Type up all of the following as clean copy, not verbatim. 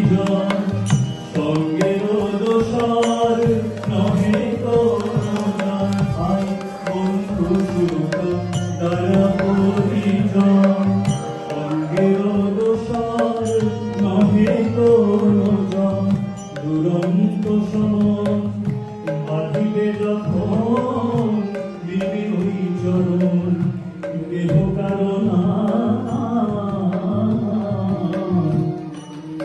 জন সঙ্গের দোষর নহে আই বন্ধু সুখ দয়া পরিজন সঙ্গের দোষর নহে জন দুরন্ত সমন বাঁধিবে যখন দিবি ওই চরণ দেহ কারণা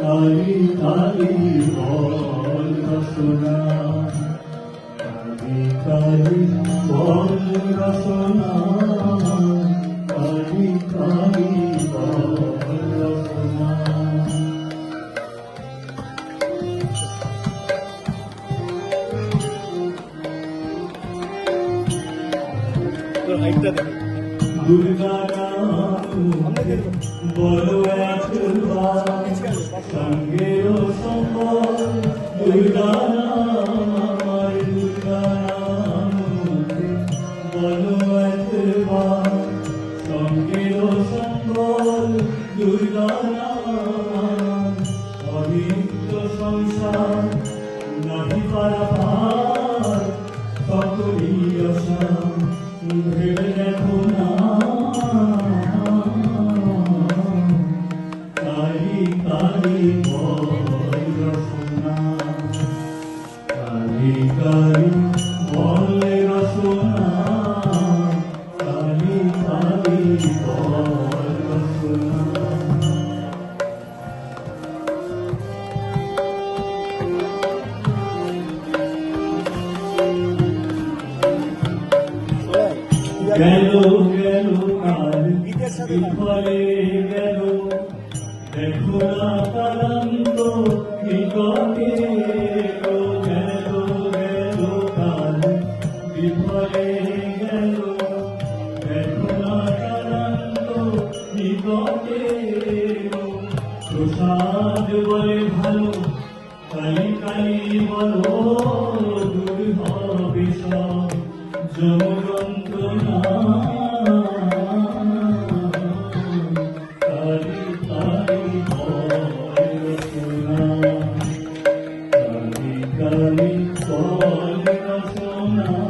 কালী কালী বল রসনা কালী কালী বল রসনা কালী কালী বল রসনা দুর্গা বড় একবার সঙ্গের সম্বল দুর্গা দুর্গা বড় একবার সঙ্গের সম্বল দুর্গা অভিজ্ঞ সংসার নাহি পারাপার সকলি আশা ভেবে দেখো না কালী কালী বল রসনা কালী কালী বল রসনা কালী কালী বল রসনা গেল গেল কাল বিফলে গেল দেখো না কালান্ত নিকটে গেল গেল কাল বিফলে গেল দেখো না কালান্ত নিকটে প্রসাদ বলে ভালো কালী কালী বলো দূর হবে সব যমযন্ত্রণা কালী কালী বল রসনা কালী কালী বল রসনা